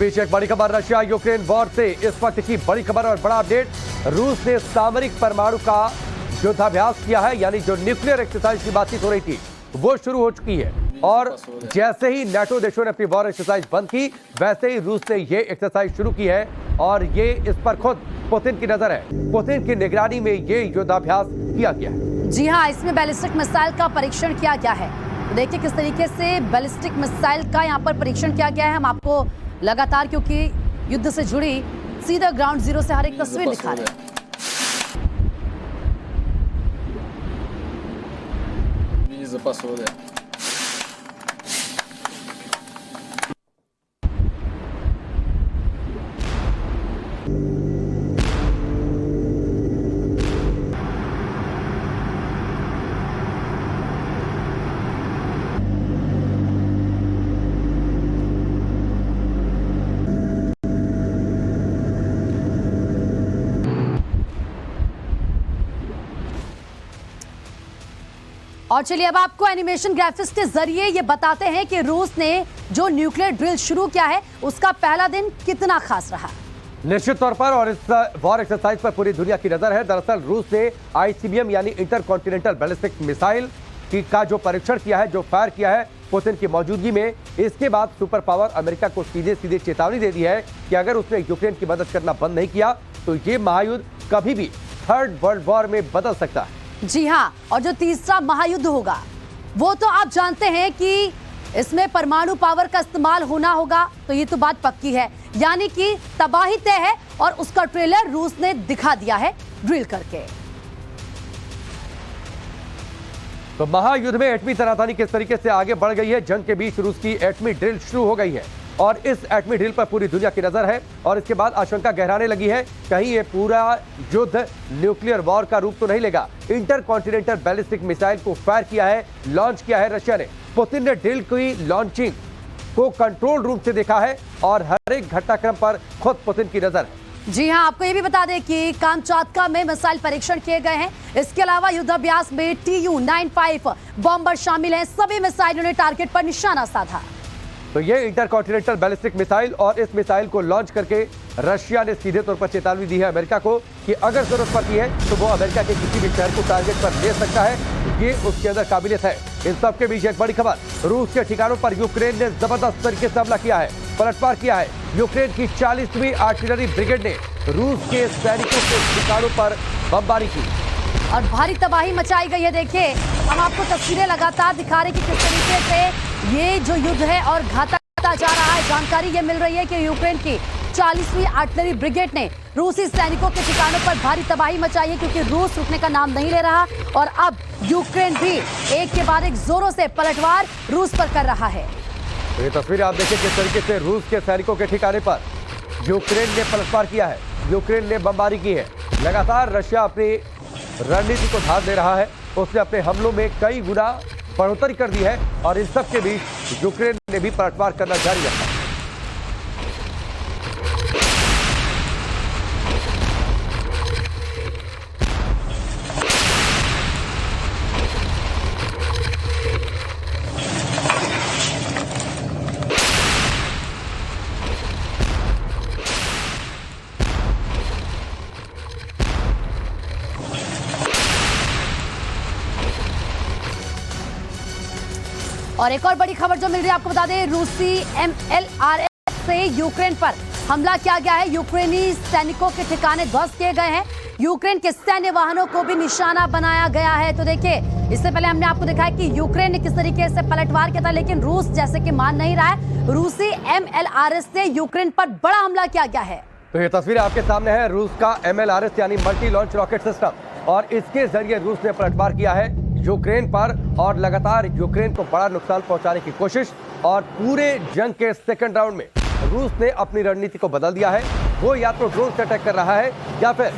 पीछे एक बड़ी खबर रशिया यूक्रेन वॉर से इस वक्त की बड़ी खबर और बड़ा अपडेट। रूस ने सामरिक परमाणु का युद्धाभ्यास किया है, यानी जो न्यूक्लियर एक्सरसाइज की बातचीत हो रही थी वो शुरू हो चुकी है। और जैसे ही नाटो देशों ने अपनी वॉर एक्सरसाइज बंद की, वैसे ही रूस ने ये एक्सरसाइज शुरू की है और ये इस पर खुद पुतिन की नजर है। पुतिन की निगरानी में ये युद्धाभ्यास किया गया है। जी हाँ, इसमें बैलिस्टिक मिसाइल का परीक्षण किया गया है। तो देखिए किस तरीके से बैलिस्टिक मिसाइल का यहाँ पर परीक्षण किया गया है। हम आपको लगातार, क्योंकि युद्ध से जुड़ी सीधा ग्राउंड जीरो से हर एक तस्वीर दिखा रहे हैं। और चलिए अब आपको एनिमेशन ग्राफिक्स के जरिए ये बताते हैं कि रूस ने जो न्यूक्लियर ड्रिल शुरू किया है उसका पहला दिन कितना खास रहा। निश्चित तौर पर और इस वॉर एक्सरसाइज पर पूरी दुनिया की नजर है। दरअसल रूस ने आईसीबीएम यानी इंटर कॉन्टिनेंटल बैलिस्टिक मिसाइल का जो परीक्षण किया है, जो फायर किया है पुतिन की मौजूदगी में, इसके बाद सुपर पावर अमेरिका को सीधे सीधे चेतावनी दे दी है कि अगर उसने यूक्रेन की मदद करना बंद नहीं किया तो ये महायुद्ध कभी भी थर्ड वर्ल्ड वॉर में बदल सकता है। जी हाँ, और जो तीसरा महायुद्ध होगा वो तो आप जानते हैं कि इसमें परमाणु पावर का इस्तेमाल होना होगा, तो ये तो बात पक्की है, यानी कि तबाही तय है। और उसका ट्रेलर रूस ने दिखा दिया है ड्रिल करके। तो महायुद्ध में एटमी तनातनी किस तरीके से आगे बढ़ गई है। जंग के बीच रूस की एटमी ड्रिल शुरू हो गई है और इस एटमी ड्रिल पर पूरी दुनिया की नजर है। और इसके बाद आशंका गहराने लगी है, कहीं ये पूरा युद्ध न्यूक्लियर वॉर का रूप तो नहीं लेगा। इंटर कॉन्टिनेंटल बैलिस्टिक मिसाइल को फायर किया है, लॉन्च किया है रशिया ने। पुतिन ने ड्रिल की लॉन्चिंग को कंट्रोल रूम से देखा है और हर एक घटनाक्रम पर खुद पुतिन की नजर है। जी हाँ, आपको ये भी बता दें कि कामचाटका में मिसाइल परीक्षण किए गए हैं। इसके अलावा युद्धाभ्यास में TU-95 बॉम्बर शामिल हैं। सभी मिसाइलों ने टारगेट पर निशाना साधा। तो ये इंटर कॉन्टिनेंटल बैलिस्टिक मिसाइल और इस मिसाइल को लॉन्च करके रशिया ने सीधे तौर पर चेतावनी दी है अमेरिका को कि अगर जरूरत पड़ती है तो वो अमेरिका के किसी भी शहर को टारगेट पर ले सकता है। ये उसके अंदर काबिलियत है। इन सब के बीच एक बड़ी खबर, रूस के ठिकानों पर यूक्रेन ने जबरदस्त तरीके से हमला किया है, पलटवार किया है। यूक्रेन की 40वीं आर्टिलरी ब्रिगेड ने रूस के सैनिकों के ठिकानों पर बमबारी की और भारी तबाही मचाई गई है। देखिए, हम आपको तस्वीरें लगातार दिखा रहे हैं कि किस तरीके से ये जो युद्ध है और घातक जा रहा है। जानकारी ये मिल रही है कि यूक्रेन की 40वीं आर्टिलरी ब्रिगेड ने रूसी सैनिकों के ठिकानों पर भारी तबाही मचाई है, क्योंकि रूस रुकने का नाम नहीं ले रहा और अब यूक्रेन भी एक के बाद एक जोरों से पलटवार रूस पर कर रहा है। तो ये तस्वीर आप देखिए किस तरीके से रूस के सैनिकों के ठिकाने पर यूक्रेन ने पलटवार किया है, यूक्रेन ने बमबारी की है। लगातार रशिया अपनी रणनीति को धार दे रहा है। उसने अपने हमलों में कई गुना बढ़ोतरी कर दी है और इन सब के बीच यूक्रेन ने भी पलटवार करना जारी रखा। और एक और बड़ी खबर जो मिल रही है, आपको बता दें, रूसी MLRS से यूक्रेन पर हमला किया गया है। यूक्रेनी सैनिकों के ठिकाने ध्वस्त किए गए हैं। यूक्रेन के सैन्य वाहनों को भी निशाना बनाया गया है। तो देखिए, इससे पहले हमने आपको दिखाया कि यूक्रेन ने किस तरीके से पलटवार किया था, लेकिन रूस जैसे कि मान नहीं रहा है। रूसी MLRS से यूक्रेन पर बड़ा हमला किया गया है। तो ये तस्वीर आपके सामने है, रूस का MLRS यानी मल्टी लॉन्च रॉकेट सिस्टम, और इसके जरिए रूस ने पलटवार किया है यूक्रेन पर और लगातार यूक्रेन को बड़ा नुकसान पहुंचाने की कोशिश। और पूरे जंग के सेकंड राउंड में रूस ने अपनी रणनीति को बदल दिया है। वो या तो ड्रोन से अटैक कर रहा है या फिर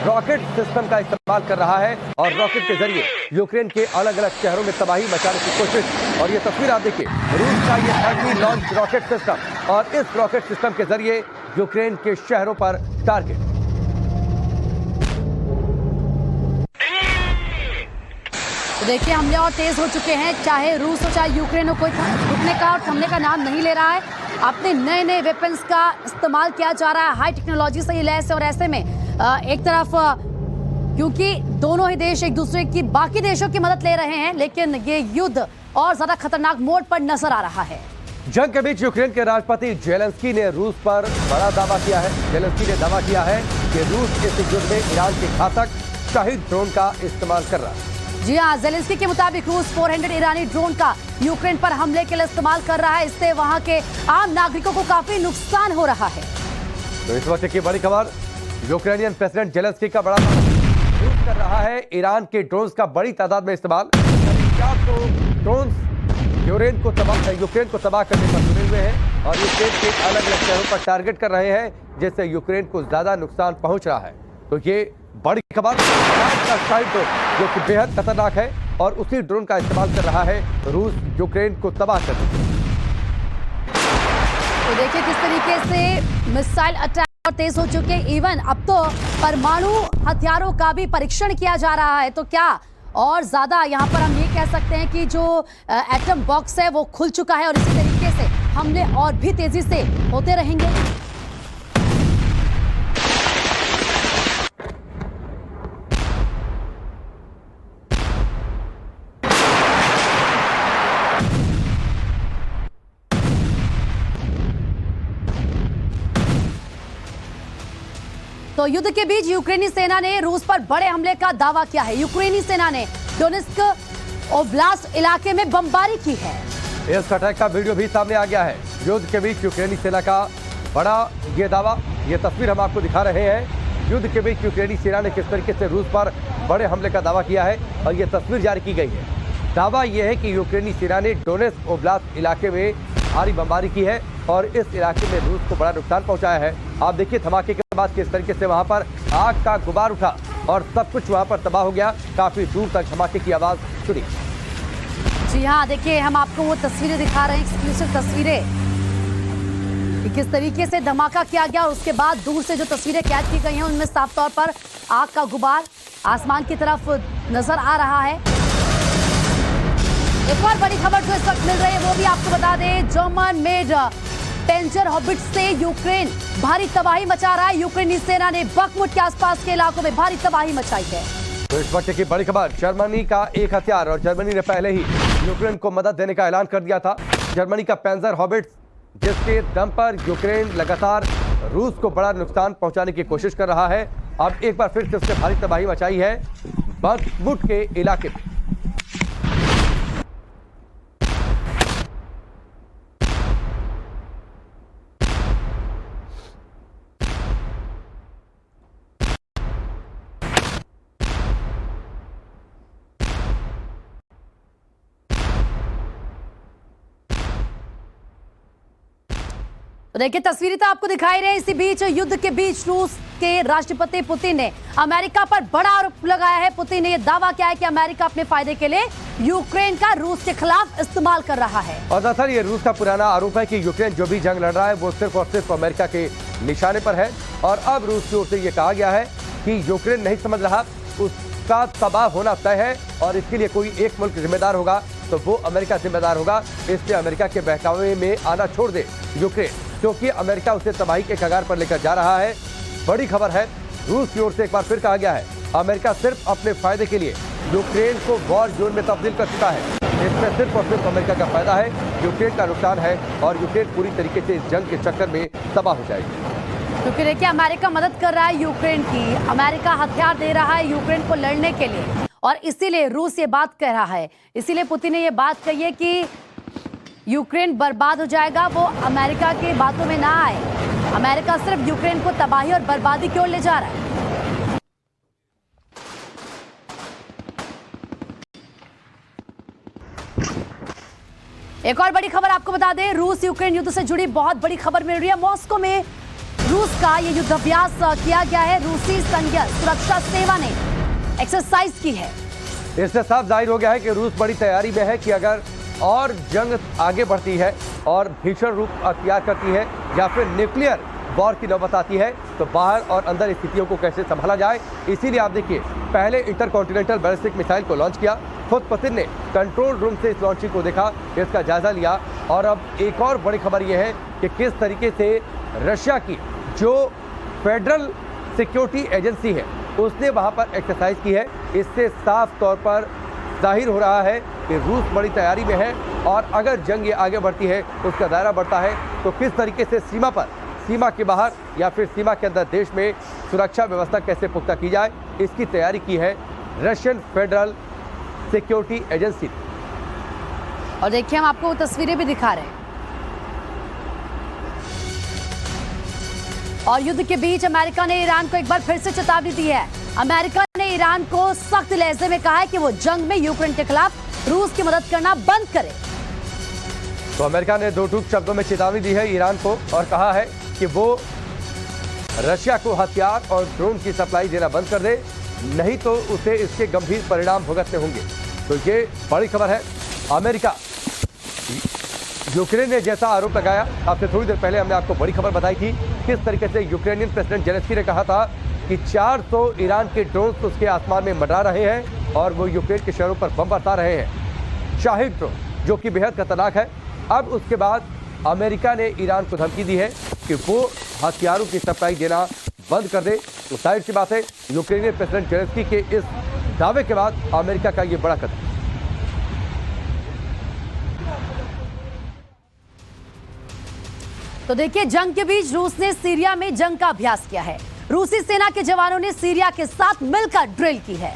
रॉकेट सिस्टम का इस्तेमाल कर रहा है और रॉकेट के जरिए यूक्रेन के अलग अलग शहरों में तबाही मचाने की कोशिश। और ये तस्वीर आप देखिए, रूस का ये मल्टी लॉन्च रॉकेट सिस्टम और इस रॉकेट सिस्टम के जरिए यूक्रेन के शहरों पर टारगेट। तो देखिए, हमले और तेज हो चुके हैं। चाहे रूस हो चाहे यूक्रेन हो, कोई रुकने का और थमने का नाम नहीं ले रहा है। अपने नए नए वेपन्स का इस्तेमाल किया जा रहा है, हाई टेक्नोलॉजी से ये लैस है। और ऐसे में एक तरफ क्योंकि दोनों ही देश एक दूसरे की बाकी देशों की मदद ले रहे हैं, लेकिन ये युद्ध और ज्यादा खतरनाक मोड पर नजर आ रहा है। जंग के बीच यूक्रेन के राष्ट्रपति जेलेंस्की ने रूस पर बड़ा दावा किया है। जेलेंस्की ने दावा किया है कि रूस इस युद्ध में ईरान के घातक शाहिद ड्रोन का इस्तेमाल कर रहा है। जी हाँ, जेलेंस्की के मुताबिक रूस 400 ईरानी ड्रोन का यूक्रेन पर हमले के लिए इस्तेमाल कर रहा है। इससे वहां के आम नागरिकों को काफी नुकसान हो रहा है। तो इस वक्त की बड़ी खबर, यूक्रेनियन प्रेसिडेंट जेलेंस्की का बड़ा रूस कर रहा है ईरान के ड्रोन्स का बड़ी तादाद में इस्तेमाल। 400 ड्रोन्स यूक्रेन को तबाह करने पर जुड़े हुए हैं और यूक्रेन के अलग अलग शहरों पर टारगेट कर रहे हैं, जिससे यूक्रेन को ज्यादा नुकसान पहुंच रहा है। तो ये बड़ी खबर, जो कि बेहद खतरनाक है और उसी ड्रोन का इस्तेमाल कर रहा है रूस यूक्रेन को तबाह करने के लिए। तो देखिए किस तरीके से मिसाइल अटैक और तेज हो चुके हैं। इवन अब तो परमाणु हथियारों का भी परीक्षण किया जा रहा है। तो क्या और ज्यादा यहाँ पर हम ये कह सकते हैं कि जो एटम बॉक्स है वो खुल चुका है और इसी तरीके से हमले और भी तेजी से होते रहेंगे। तो युद्ध के बीच यूक्रेनी सेना ने रूस पर बड़े हमले का दावा किया है। यूक्रेनी सेना ने डोनेत्स्क ओब्लास्ट इलाके में बमबारी की है। इस अटैक का वीडियो भी सामने आ गया है। युद्ध के बीच यूक्रेनी सेना का बड़ा ये दावा, ये तस्वीर हम आपको दिखा रहे हैं। युद्ध के बीच यूक्रेनी सेना ने किस तरीके से रूस पर बड़े हमले का दावा किया है और ये तस्वीर जारी की गई है। दावा यह है कि यूक्रेनी सेना ने डोनेत्स्क ओब्लास्ट इलाके में भारी बमबारी की है और इस इलाके में रूस को बड़ा नुकसान पहुंचाया है। आप देखिए धमाके के बाद किस तरीके से वहां पर आग का गुबार उठा और सब कुछ वहां पर तबाह हो गया। काफी दूर तक धमाके की आवाज सुनी। जी हाँ, देखिए हम आपको वो तस्वीरें दिखा रहे हैं, एक्सक्लूसिव तस्वीरें कि किस तरीके से धमाका किया गया और उसके बाद दूर से जो तस्वीरें कैद की गई हैं उनमें साफ तौर पर आग का गुबार आसमान की तरफ नजर आ रहा है। एक और बड़ी खबर जो इस वक्त मिल रही है वो भी आपको बता दें, जर्मन मेड पेंजर हॉबिट से यूक्रेन भारी तबाही मचा रहा है। यूक्रेनी सेना ने बखमुट के आसपास के इलाकों में भारी तबाही मचाई है। तो इस वक्त की बड़ी खबर, जर्मनी का एक हथियार और जर्मनी ने पहले ही यूक्रेन को मदद देने का ऐलान कर दिया था। जर्मनी का पेंजर हॉबिट, जिसके दम पर यूक्रेन लगातार रूस को बड़ा नुकसान पहुंचाने की कोशिश कर रहा है, अब एक बार फिर से उसने भारी तबाही मचाई है बखमुट के इलाके में। तो देखिए तस्वीरें तो आपको दिखाई रहे हैं। इसी बीच युद्ध के बीच रूस के राष्ट्रपति पुतिन ने अमेरिका पर बड़ा आरोप लगाया है। पुतिन ने यह दावा किया है कि अमेरिका अपने फायदे के लिए यूक्रेन का रूस के खिलाफ इस्तेमाल कर रहा है। और दरअसल ये रूस का पुराना आरोप है कि यूक्रेन जो भी जंग लड़ रहा है वो सिर्फ और सिर्फ अमेरिका के निशाने पर है। और अब रूस की ओर से ये कहा गया है कि यूक्रेन नहीं समझ रहा, उसका तबाह होना तय है और इसके लिए कोई एक मुल्क जिम्मेदार होगा तो वो अमेरिका जिम्मेदार होगा। इसलिए अमेरिका के बहकावे में आना छोड़ दे यूक्रेन, क्योंकि अमेरिका उसे तबाही के कगार पर लेकर जा रहा है। बड़ी खबर है, रूस की ओर से एक बार फिर कहा गया है अमेरिका सिर्फ अपने फायदे के लिए यूक्रेन को वॉर जोन में तब्दील कर चुका है। इसमें सिर्फ और सिर्फ अमेरिका का फायदा है, यूक्रेन का नुकसान है और यूक्रेन पूरी तरीके से इस जंग के चक्कर में तबाह हो जाएगी। क्योंकि देखिए अमेरिका मदद कर रहा है यूक्रेन की, अमेरिका हथियार दे रहा है यूक्रेन को लड़ने के लिए और इसीलिए रूस ये बात कह रहा है। इसीलिए पुतिन ने ये बात कही है कि यूक्रेन बर्बाद हो जाएगा, वो अमेरिका की बातों में ना आए। अमेरिका सिर्फ यूक्रेन को तबाही और बर्बादी की ओर ले जा रहा है। एक और बड़ी खबर आपको बता दें, रूस यूक्रेन युद्ध से जुड़ी बहुत बड़ी खबर मिल रही है। मॉस्को में रूस का ये युद्धाभ्यास किया गया है। रूसी संघीय सुरक्षा सेवा ने एक्सरसाइज की है। इससे साफ जाहिर हो गया है कि रूस बड़ी तैयारी में है कि अगर और जंग आगे बढ़ती है और भीषण रूप अख्तियार करती है या फिर न्यूक्लियर वॉर की नौबत आती है तो बाहर और अंदर स्थितियों को कैसे संभाला जाए। इसीलिए आप देखिए, पहले इंटरकॉन्टिनेंटल बैलिस्टिक मिसाइल को लॉन्च किया, खुद पुतिन ने कंट्रोल रूम से इस लॉन्चिंग को देखा, इसका जायजा लिया। और अब एक और बड़ी खबर यह है कि किस तरीके से रशिया की जो फेडरल सिक्योरिटी एजेंसी है उसने वहां पर एक्सरसाइज की है। इससे साफ तौर पर जाहिर हो रहा है कि रूस बड़ी तैयारी में है और अगर जंग ये आगे बढ़ती है, उसका दायरा बढ़ता है, तो किस तरीके से सीमा पर, सीमा के बाहर या फिर सीमा के अंदर देश में सुरक्षा व्यवस्था कैसे पुख्ता की जाए, इसकी तैयारी की है रशियन फेडरल सिक्योरिटी एजेंसी। और देखिए, हम आपको तस्वीरें भी दिखा रहे हैं। और युद्ध के बीच अमेरिका ने ईरान को एक बार फिर से चेतावनी दी है। अमेरिका ने ईरान को सख्त लहजे में कहा है कि वो जंग में यूक्रेन के खिलाफ रूस की मदद करना बंद करे। तो अमेरिका ने दो टूक शब्दों में चेतावनी दी है ईरान को और कहा है कि वो रशिया को हथियार और ड्रोन की सप्लाई देना बंद कर दे, नहीं तो उसे इसके गंभीर परिणाम भुगतने होंगे। तो ये बड़ी खबर है। अमेरिका, यूक्रेन ने जैसा आरोप लगाया, आपसे थोड़ी देर पहले हमने आपको बड़ी खबर बताई थी किस तरीके से यूक्रेनियन प्रेसिडेंट जेलेंस्की ने कहा था कि 400 ईरान के ड्रोन उसके आसमान में मंडरा रहे हैं और वो यूक्रेन के शहरों पर बम बरसा रहे हैं, शाहिद ड्रोन, जो कि बेहद खतरनाक है। अब उसके बाद अमेरिका ने ईरान को धमकी दी है कि वो हथियारों की सप्लाई देना बंद कर दे। तो जाहिर सी बात है, यूक्रेनियन प्रेसिडेंट जेलेंस्की के इस दावे के बाद अमेरिका का ये बड़ा कदम। तो देखिए, जंग के बीच रूस ने सीरिया में जंग का अभ्यास किया है। रूसी सेना के जवानों ने सीरिया के साथ मिलकर ड्रिल की है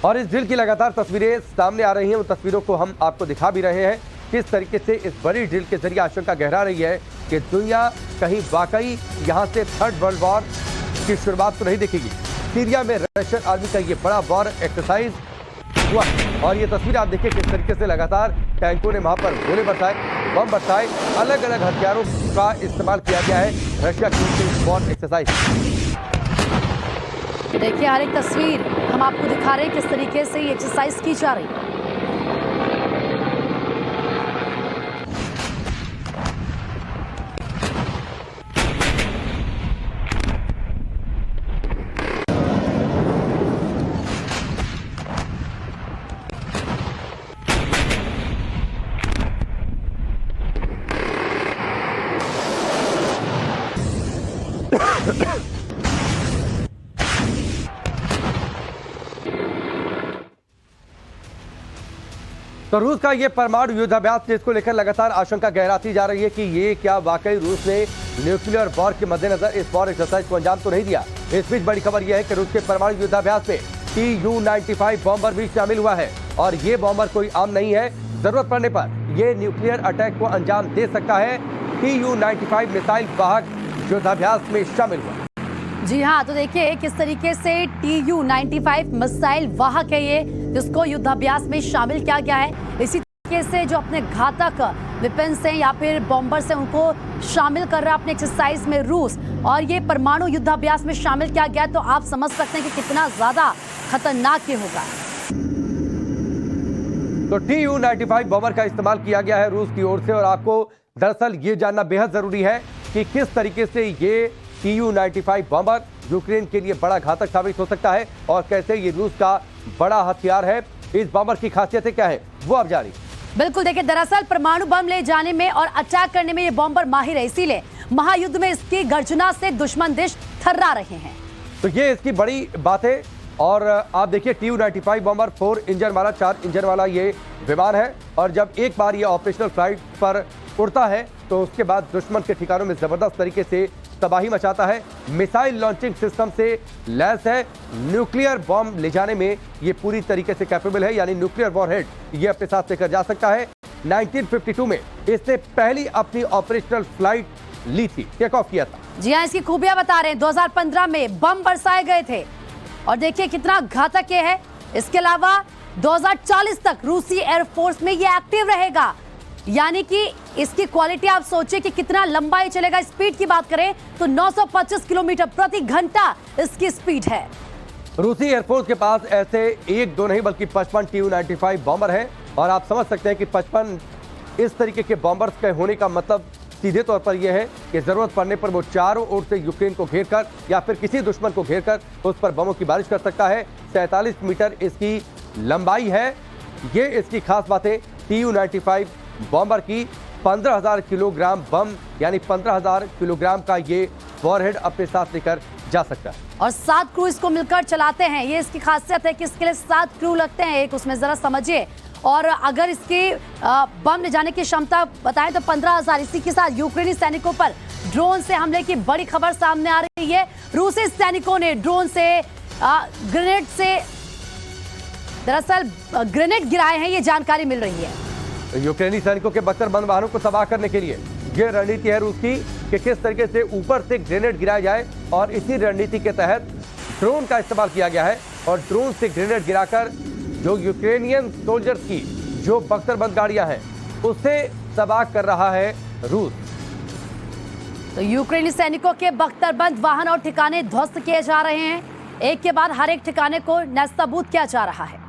और इस ड्रिल की लगातार तस्वीरें सामने आ रही हैं। उन तस्वीरों को हम आपको दिखा भी रहे हैं किस तरीके से इस बड़ी ड्रिल के जरिए आशंका गहरा रही है कि दुनिया कहीं वाकई यहां से थर्ड वर्ल्ड वॉर की शुरुआत तो नहीं दिखेगी। सीरिया में रशियन आर्मी का ये बड़ा वॉर एक्सरसाइज हुआ और ये तस्वीर आप देखिए किस तरीके से लगातार टैंकों ने वहां पर गोले बरसाए, बम बरसाए, अलग अलग हथियारों का इस्तेमाल किया गया है रशिया की वॉर एक्सरसाइज। देखिए, हर एक तस्वीर हम आपको दिखा रहे हैं किस तरीके से ये एक्सरसाइज की जा रही है। तो रूस का ये परमाणु युद्धाभ्यास जिसको लेकर लगातार आशंका गहराती जा रही है कि ये क्या वाकई रूस ने न्यूक्लियर वॉर के मद्देनजर इस वॉर एक्सरसाइज को अंजाम तो नहीं दिया। इस बीच बड़ी खबर यह है कि रूस के परमाणु युद्धाभ्यास में Tu-95 बॉम्बर भी शामिल हुआ है और ये बॉम्बर कोई आम नहीं है, जरूरत पड़ने पर यह न्यूक्लियर अटैक को अंजाम दे सकता है। Tu-95 मिसाइल वाहक युद्धाभ्यास में शामिल हुआ। जी हाँ, तो देखिए किस तरीके से Tu-95 मिसाइल वाहक है ये, जिसको युद्धाभ्यास में शामिल किया गया है। इसी तरीके से जो अपने घातक वेपन्स हैं या फिर बॉम्बर्स हैं उनको शामिल कर रहा है अपने एक्सरसाइज में रूस, और ये परमाणु युद्धाभ्यास में शामिल किया गया। तो आप समझ सकते हैं कि कितना ज्यादा खतरनाक ये होगा। तो Tu-95 बॉम्बर का इस्तेमाल किया गया है रूस की ओर से और आपको दरअसल ये जानना बेहद जरूरी है कि किस तरीके से ये Tu-95 बॉम्बर यूक्रेन के लिए बड़ा घातक साबित हो सकता है और कैसे ये रूस का बड़ा हथियार है। इस बॉम्बर की खासियतें क्या है वो आप जानिए। बिल्कुल, देखिए दरअसल परमाणु बम ले जाने में और अटैक करने में ये बॉम्बर माहिर है, इसीलिए महायुद्ध में इसकी गर्जना से दुश्मन देश थर्रा रहे हैं। तो ये इसकी बड़ी बात है। और आप देखिए Tu-95 बॉम्बर 4 इंजन वाला 4 इंजन वाला ये विमान है और जब एक बार ये ऑपरेशनल फ्लाइट पर उड़ता है तो उसके बाद दुश्मन के ठिकानों में जबरदस्त तरीके से तबाही मचाता है। मिसाइल लॉन्चिंग सिस्टम से लैस है, न्यूक्लियर बॉम्ब ले जाने में ये पूरी तरीके से कैपेबल है, यानी न्यूक्लियर वॉरहेड ये अपने साथ लेकर जा सकता है। 1952 में इसने पहली अपनी ऑपरेशनल फ्लाइट ली थी, टेक ऑफ किया था। जी हाँ, इसकी खूबियां बता रहे हैं। 2015 में बम बरसाए गए थे और देखिए कितना घातक ये है। इसके अलावा 2040 तक रूसी एयरफोर्स में ये एक्टिव रहेगा, यानी कि इसकी क्वालिटी आप सोचिए कि कितना लंबा ये चलेगा। स्पीड की बात करें तो 925 किलोमीटर प्रति घंटा इसकी स्पीड है। रूसी एयरफोर्स के पास ऐसे एक दो नहीं बल्कि 55 Tu-95 बॉम्बर हैं और आप समझ सकते हैं कि 55 इस तरीके के बॉम्बर्स के होने का मतलब सीधे तौर पर यह है कि जरूरत पड़ने पर वो चारों ओर से यूक्रेन को घेर कर या फिर किसी दुश्मन को घेर कर उस पर बमों की बारिश कर सकता है। 47 मीटर इसकी लंबाई है। ये इसकी खास बातें Tu-95 बॉम्बर की 15,000 किलोग्राम बम यानी 15,000 किलोग्राम का ये वॉरहेड अपने साथ लेकर जा सकता है। और 7 क्रू इसको मिलकर चलाते हैं। ये इसकी खासियत है कि इसके लिए 7 क्रू लगते हैं एक उसमें, जरा समझिए। और अगर इसकी बम ले जाने की क्षमता बताएं तो 15,000। इसी के साथ यूक्रेनी सैनिकों पर ड्रोन से हमले की बड़ी खबर सामने आ रही है। रूसी सैनिकों ने ड्रोन से ग्रेनेड से दरअसल ग्रेनेड गिराए हैं, ये जानकारी मिल रही है। यूक्रेनी सैनिकों के बख्तरबंद वाहनों को तबाह करने के लिए यह रणनीति है रूस की कि किस तरीके से ऊपर से ग्रेनेड गिराया जाए, और इसी रणनीति के तहत ड्रोन का इस्तेमाल किया गया है। और ड्रोन से ग्रेनेड गिराकर जो यूक्रेनियन सोल्जर्स की जो बख्तरबंद गाड़ियां हैं उसे तबाह कर रहा है रूस। तो यूक्रेनी सैनिकों के बख्तरबंद वाहन और ठिकाने ध्वस्त किए जा रहे हैं। एक के बाद हर एक ठिकाने को नस्ताबूद किया जा रहा है।